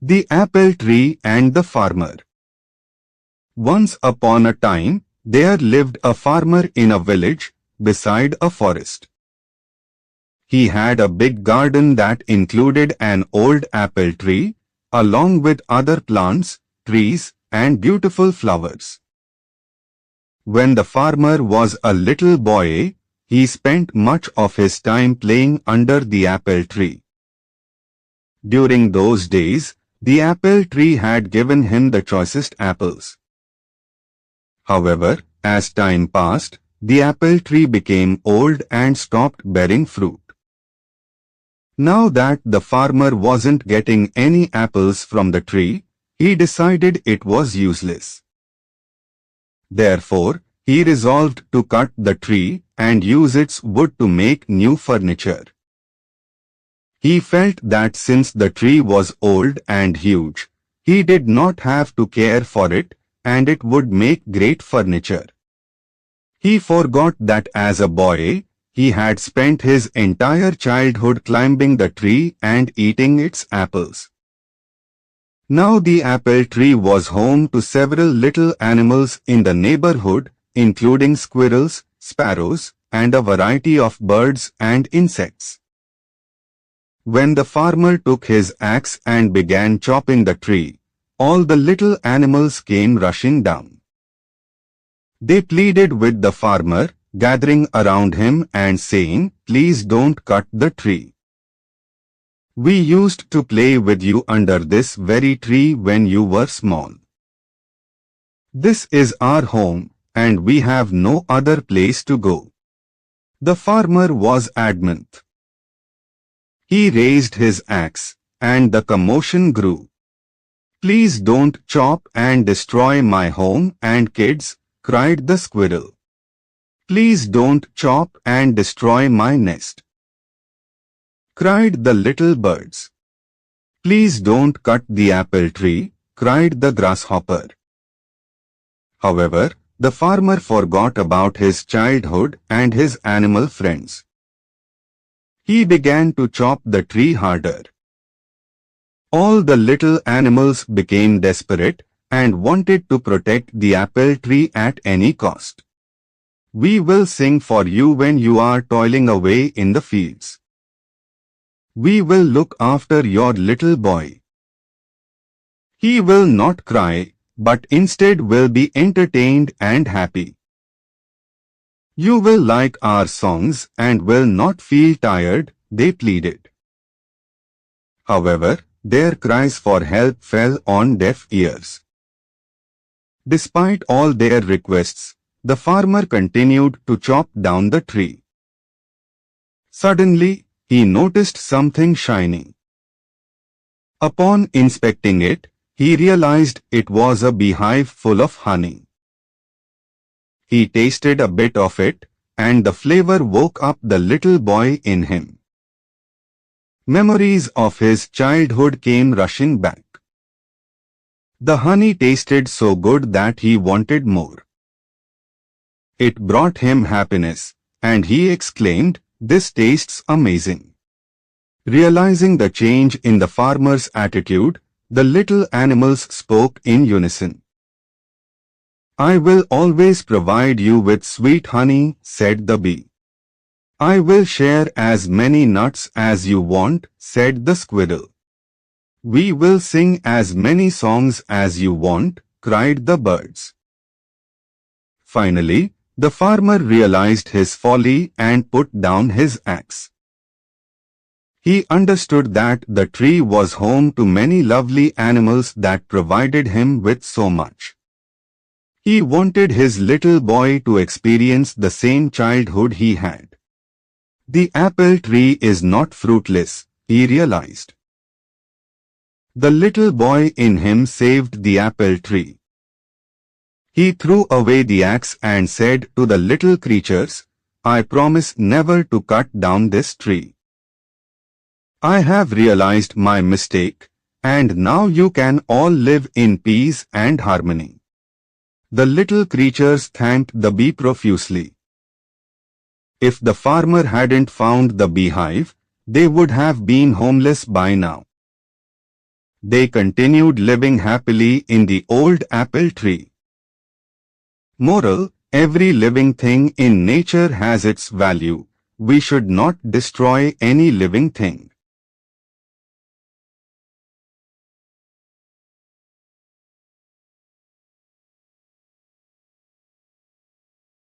The Apple Tree and the Farmer. Once upon a time, there lived a farmer in a village beside a forest. He had a big garden that included an old apple tree, along with other plants, trees, and beautiful flowers. When the farmer was a little boy, he spent much of his time playing under the apple tree. During those days, the apple tree had given him the choicest apples. However, as time passed, the apple tree became old and stopped bearing fruit. Now that the farmer wasn't getting any apples from the tree, he decided it was useless. Therefore, he resolved to cut the tree and use its wood to make new furniture. He felt that since the tree was old and huge, he did not have to care for it, and it would make great furniture. He forgot that as a boy, he had spent his entire childhood climbing the tree and eating its apples. Now the apple tree was home to several little animals in the neighborhood, including squirrels, sparrows, and a variety of birds and insects. When the farmer took his axe and began chopping the tree, all the little animals came rushing down. They pleaded with the farmer, gathering around him and saying, "Please don't cut the tree. We used to play with you under this very tree when you were small. This is our home, and we have no other place to go." The farmer was adamant. He raised his axe, and the commotion grew. "Please don't chop and destroy my home and kids," cried the squirrel. "Please don't chop and destroy my nest," cried the little birds. "Please don't cut the apple tree," cried the grasshopper. However, the farmer forgot about his childhood and his animal friends. He began to chop the tree harder. All the little animals became desperate and wanted to protect the apple tree at any cost. "We will sing for you when you are toiling away in the fields. We will look after your little boy. He will not cry, but instead will be entertained and happy. You will like our songs and will not feel tired," they pleaded. However, their cries for help fell on deaf ears. Despite all their requests, the farmer continued to chop down the tree. Suddenly, he noticed something shiny. Upon inspecting it, he realized it was a beehive full of honey. He tasted a bit of it, and the flavor woke up the little boy in him. Memories of his childhood came rushing back. The honey tasted so good that he wanted more. It brought him happiness, and he exclaimed, "This tastes amazing." Realizing the change in the farmer's attitude, the little animals spoke in unison. "I will always provide you with sweet honey," said the bee. "I will share as many nuts as you want," said the squirrel. "We will sing as many songs as you want," cried the birds. Finally, the farmer realized his folly and put down his axe. He understood that the tree was home to many lovely animals that provided him with so much. He wanted his little boy to experience the same childhood he had. The apple tree is not fruitless, he realized. The little boy in him saved the apple tree. He threw away the axe and said to the little creatures, "I promise never to cut down this tree. I have realized my mistake, and now you can all live in peace and harmony." The little creatures thanked the bee profusely. If the farmer hadn't found the beehive, they would have been homeless by now. They continued living happily in the old apple tree. Moral: every living thing in nature has its value. We should not destroy any living thing.